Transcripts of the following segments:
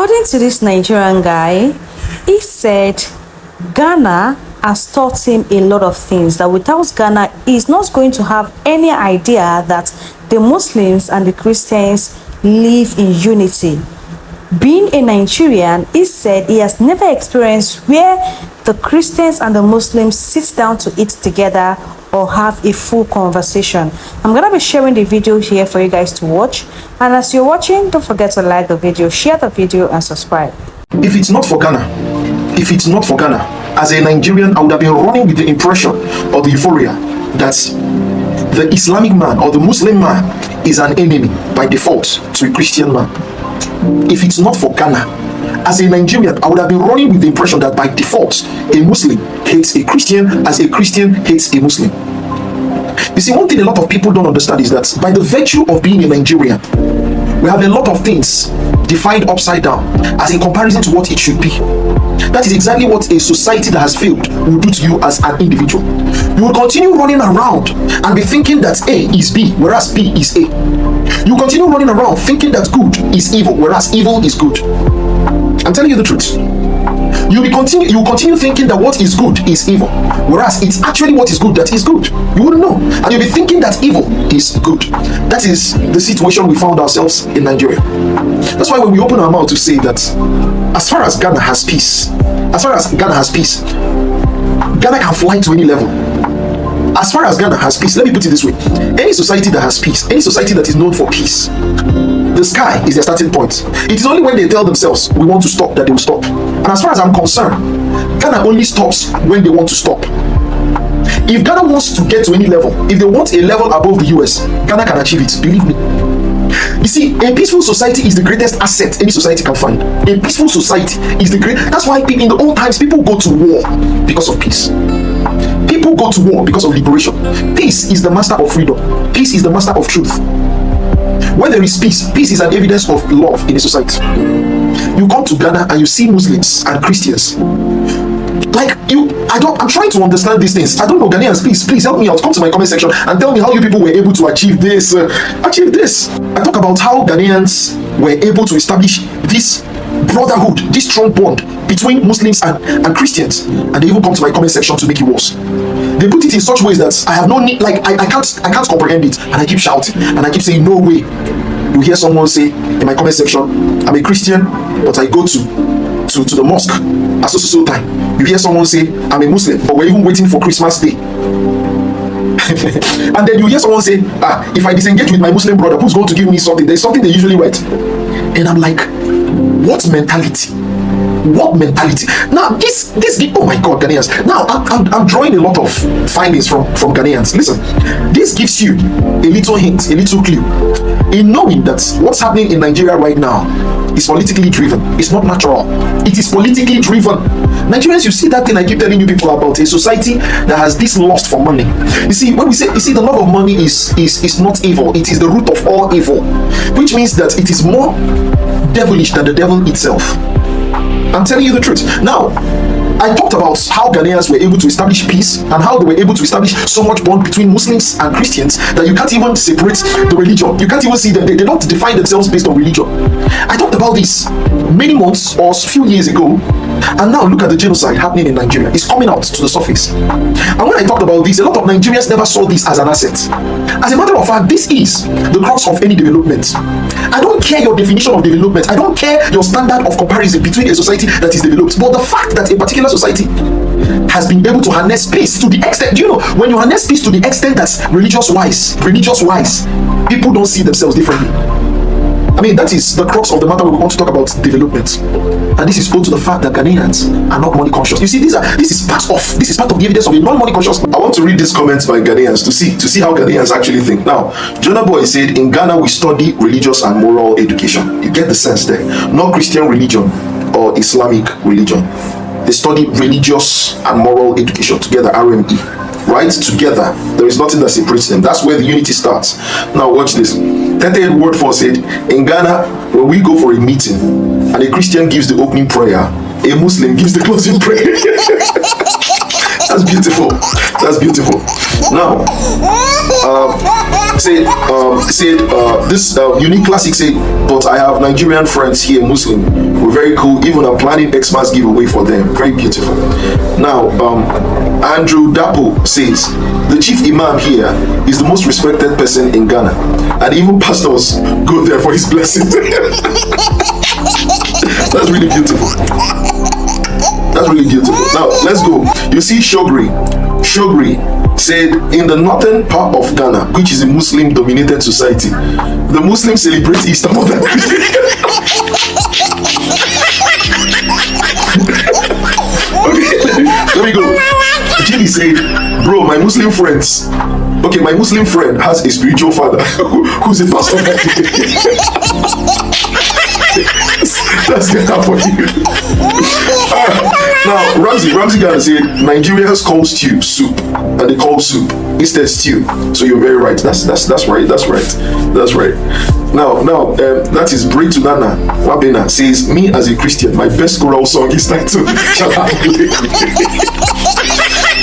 According to this Nigerian guy, he said Ghana has taught him a lot of things, that without Ghana, he's not going to have any idea that the Muslims and the Christians live in unity. Being a Nigerian, he said he has never experienced where the Christians and the Muslims sit down to eat together or have a full conversation. I'm gonna be sharing the video here for you guys to watch, and as you're watching, don't forget to like the video, share the video, and subscribe. If it's not for Ghana, as a Nigerian, I would have been running with the impression or the euphoria that the Islamic man or the Muslim man is an enemy by default to a Christian man. If it's not for Ghana, as a Nigerian, I would have been running with the impression that by default, a Muslim hates a Christian as a Christian hates a Muslim. You see, one thing a lot of people don't understand is that by the virtue of being a Nigerian, we have a lot of things defined upside down as in comparison to what it should be. That is exactly what a society that has failed will do to you as an individual. You will continue running around and be thinking that A is B, whereas B is A. You continue running around thinking that good is evil, whereas evil is good. I'm telling you the truth. You will continue thinking that what is good is evil, whereas it's actually what is good that is good. You wouldn't know, and you'll be thinking that evil is good. That is the situation we found ourselves in Nigeria. That's why when we open our mouth to say that as far as Ghana has peace, Ghana can fly to any level. As far as Ghana has peace, let me put it this way: any society that has peace, any society that is known for peace, the sky is their starting point. It is only when they tell themselves we want to stop that they will stop. And as far as I'm concerned, Ghana only stops when they want to stop. If Ghana wants to get to any level, if they want a level above the US, Ghana can achieve it, believe me. You see, a peaceful society is the greatest asset any society can find. A peaceful society is the great. That's why in the old times people go to war because of peace. People go to war because of liberation. Peace is the master of freedom. Peace is the master of truth. When there is peace, peace is an evidence of love in a society. You come to Ghana and you see Muslims and Christians. I'm trying to understand these things. I don't know, Ghanaians, please help me out. Come to my comment section and tell me how you people were able to achieve this. I talk about how Ghanaians were able to establish this brotherhood, this strong bond between Muslims and Christians, and they even come to my comment section to make it worse. They put it in such ways that I have no need, I can't comprehend it, and I keep shouting and I keep saying no way. You hear someone say in my comment section, I'm a Christian, but I go to the mosque at so time. You hear someone say, I'm a Muslim, but we're even waiting for Christmas Day. And then you hear someone say, if I disengage with my Muslim brother, who's going to give me something? There's something they usually write. And I'm like, what mentality? Now this oh my God, Ghanaians. Now I'm drawing a lot of findings from Ghanaians. Listen, this gives you a little hint, a little clue in knowing that what's happening in Nigeria right now is politically driven. It's not natural. It is politically driven. Nigerians, you see that thing I keep telling you people about, a society that has this lust for money. You see, when we say, the love of money is not evil. It is the root of all evil, which means that it is more devilish than the devil itself. I'm telling you the truth. Now, I talked about how Ghanaians were able to establish peace and how they were able to establish so much bond between Muslims and Christians that you can't even separate the religion. You can't even see them. They don't define themselves based on religion. I talked about this many months or a few years ago, and now look at the genocide happening in Nigeria. It's coming out to the surface. And when I talked about this, a lot of Nigerians never saw this as an asset. As a matter of fact, this is the crux of any development. I don't care your definition of development. I don't care your standard of comparison between a society that is developed. But the fact that a particular society has been able to harness peace to the extent, do you know, when you harness peace to the extent that religious wise, people don't see themselves differently. I mean, that is the crux of the matter when we want to talk about development. And this is owed to the fact that Ghanaians are not money conscious. You see, this is part of the evidence of a non-money conscious. I want to read these comments by Ghanaians to see how Ghanaians actually think. Now, Jonah Boy said, in Ghana we study religious and moral education. You get the sense there. Not Christian religion or Islamic religion. They study religious and moral education together, RME. Right together, there is nothing that separates them. That's where the unity starts. Now watch this. 38 word 4 said, in Ghana, when we go for a meeting and a Christian gives the opening prayer, a Muslim gives the closing prayer. That's beautiful. Now This unique classic said, but I have Nigerian friends here, Muslim. We're very cool. Even I'm planning Xmas giveaway for them. Very beautiful. Now, Andrew Dapo says, the chief imam here is the most respected person in Ghana, and even pastors go there for his blessing. That's really beautiful. That's really beautiful. Now, let's go. You see Shogri said, in the northern part of Ghana, which is a Muslim-dominated society, the Muslims celebrate Easter more than Christians. Okay, let me go. Jimmy said, bro, my Muslim friend has a spiritual father who's a pastor. That's Ghana for you. Now, Ramsey Ghana said, Nigerians call stew soup, and they call soup instead stew. So you're very right. That's right. Now, that is Bray to Nana Wabena says, me as a Christian, my best choral song is titled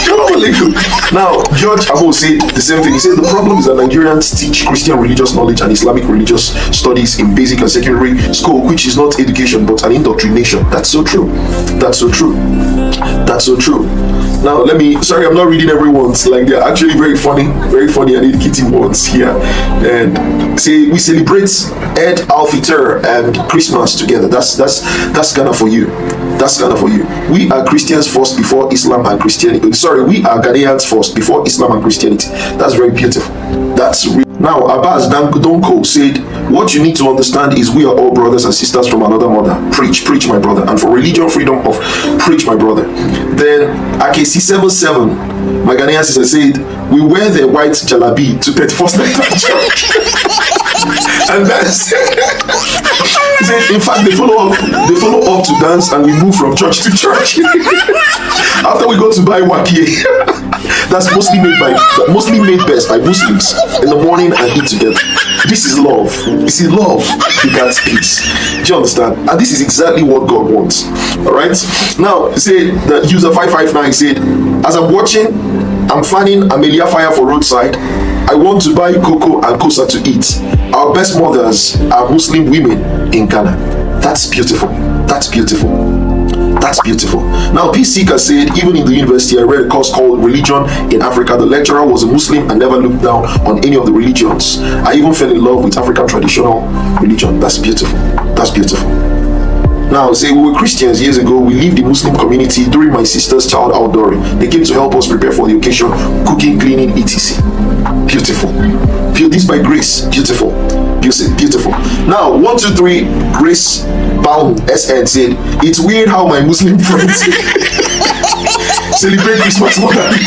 Shalom Alaikum. Now, George Abo said the same thing. He said the problem is that Nigerians teach Christian religious knowledge and Islamic religious studies in basic and secondary school, which is not education but an indoctrination. That's so true. Now, sorry, I'm not reading everyone's, like they're actually very funny and educating ones here. And say we celebrate Eid al-Fitr and Christmas together. That's Ghana for you. That's Ghana for you. We are Christians first before Islam and Christianity. Sorry, we are Ghanaians first before Islam and Christianity. That's very beautiful. Now, Abbas Donko said, what you need to understand is we are all brothers and sisters from another mother. Preach, my brother. And for religion freedom of preach, my brother. Then AKC77, my Ghanaian sister, said, we wear the white jalabi to 31st night at church. And that's in fact they follow up to dance, and we move from church to church. After we go to buy wakie. That's mostly made best by Muslims in the morning and eat together. This is love. You see, love begets peace. Do you understand? And this is exactly what God wants. Alright? Now, say the user 559 said, as I'm watching, I'm fanning Amelia Fire for roadside. I want to buy cocoa and kosa to eat. Our best mothers are Muslim women in Ghana. That's beautiful. Now, Peace Seeker said, even in the university, I read a course called Religion in Africa. The lecturer was a Muslim and never looked down on any of the religions. I even fell in love with African traditional religion. That's beautiful. Now, say we were Christians years ago. We lived in Muslim community during my sister's child outdooring. They came to help us prepare for the occasion, cooking, cleaning, etc. Beautiful. This by grace. Beautiful. Now, 1, 2, 3, Grace Bound SN said, it's weird how my Muslim friends celebrate Christmas more than me.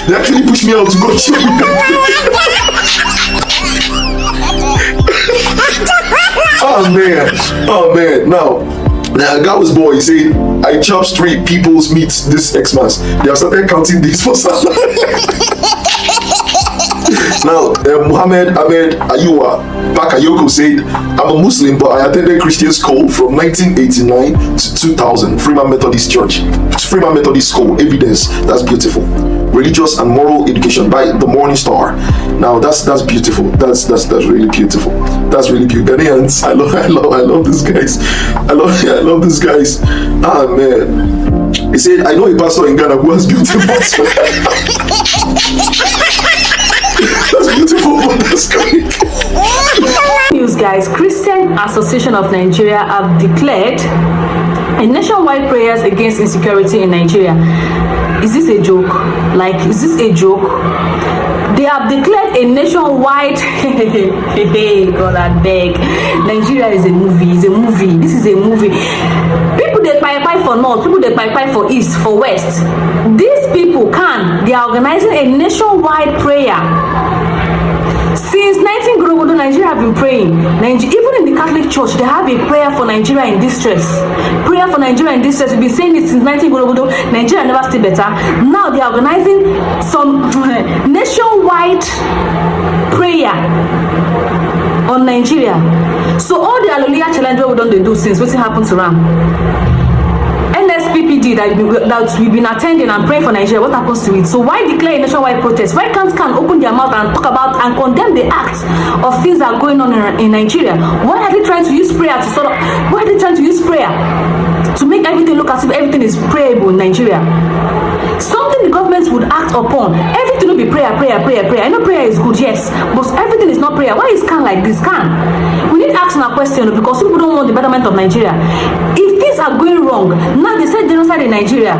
They actually push me out to go chill with them. Oh man. Now, the Gaw's boy said, I chop street people's meat this Xmas. They have started counting days for Salah. Now, Muhammad Ahmed Ayuwa Bakayoko said, I'm a Muslim, but I attended Christian school from 1989 to 2000. Freeman Methodist School. Evidence. That's beautiful. Religious and moral education by the Morning Star. Now, that's beautiful. That's really beautiful. That's really beautiful. Ghanaians, I love these guys. I love these guys. Ah man. He said, I know a pastor in Ghana who has built a mosque. That's beautiful, but that's great. News, guys. Christian Association of Nigeria have declared a nationwide prayers against insecurity in Nigeria. Is this a joke? They have declared a nationwide God, I beg. Nigeria is a movie. This is a movie. People that pie for north, people that pie for east, for west. These people they are organizing a nationwide prayer. Since 19 Nigeria have been praying. Even in the Catholic Church, they have a prayer for Nigeria in distress. We've been saying it since 19 Nigeria never stay better. Now they are organizing some nationwide prayer on Nigeria. So all the Hallelujah challenge we don't do since what happened to Ram. NS NSPPD that we've been attending and praying for Nigeria, what happens to it? So why declare a nationwide protest? Why can't open their mouth and talk about and condemn the acts of things that are going on in Nigeria? Why are they trying to use prayer to sort of, why are they trying to use prayer to make everything look as if everything is prayable in Nigeria? Something the government would act upon. Everything will be prayer. I know prayer is good, yes, but everything is not prayer. Why is can like this? We need to ask a question because people don't want the betterment of Nigeria. If things are going wrong, now they said genocide in Nigeria.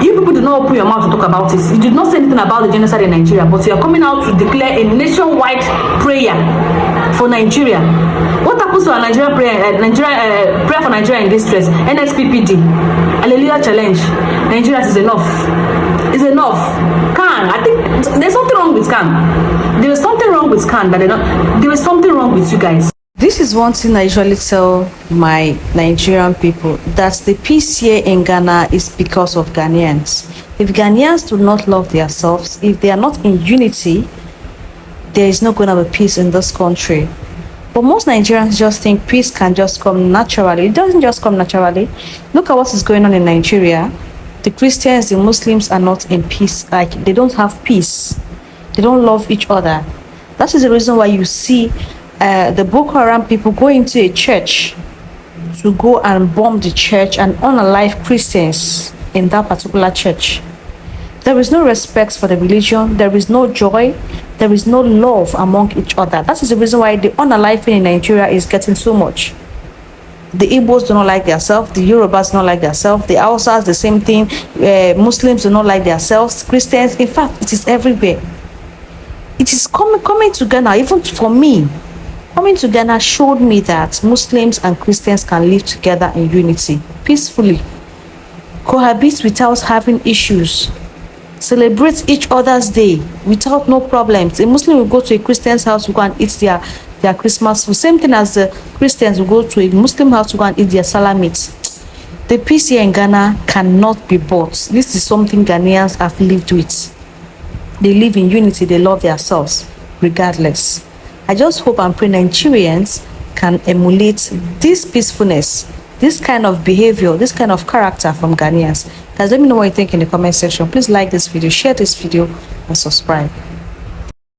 You people do not open your mouth to talk about it. You did not say anything about the genocide in Nigeria, but you are coming out to declare a nationwide prayer for Nigeria. What happens to our Nigerian prayer? Prayer for Nigeria in distress. NSPPD. Hallelujah challenge. Nigeria is enough. It's enough. I think there's something wrong with there is something wrong with there is something wrong with you guys. This is one thing I usually tell my Nigerian people, that the peace here in Ghana is because of Ghanaians. If Ghanaians do not love themselves, if they are not in unity, there is not going to be peace in this country. But most Nigerians just think peace can just come naturally. It doesn't just come naturally. Look at what is going on in Nigeria. The Christians, the Muslims are not in peace. Like, they don't have peace. They don't love each other. That is the reason why you see the Boko Haram people go into a church to go and bomb the church and unalive Christians in that particular church. There is no respect for the religion. There is no joy. There is no love among each other. That is the reason why the unaliving in Nigeria is getting so much. The Igbos do not like themselves. The Yorubas do not like themselves. The Hausas, the same thing. Muslims do not like themselves. Christians, in fact, it is everywhere. It is coming to Ghana, even for me. Coming to Ghana showed me that Muslims and Christians can live together in unity, peacefully, cohabit without having issues, celebrate each other's day without no problems. A Muslim will go to a Christian's house to go and eat their Christmas food. Same thing as the Christians will go to a Muslim house to go and eat their salamit. The peace here in Ghana cannot be bought. This is something Ghanaians have lived with. They live in unity. They love themselves regardless. I just hope and pray Nigerians can emulate this peacefulness, this kind of behavior, this kind of character from Ghanaians. Guys, let me know what you think in the comment section. Please like this video, share this video, and subscribe.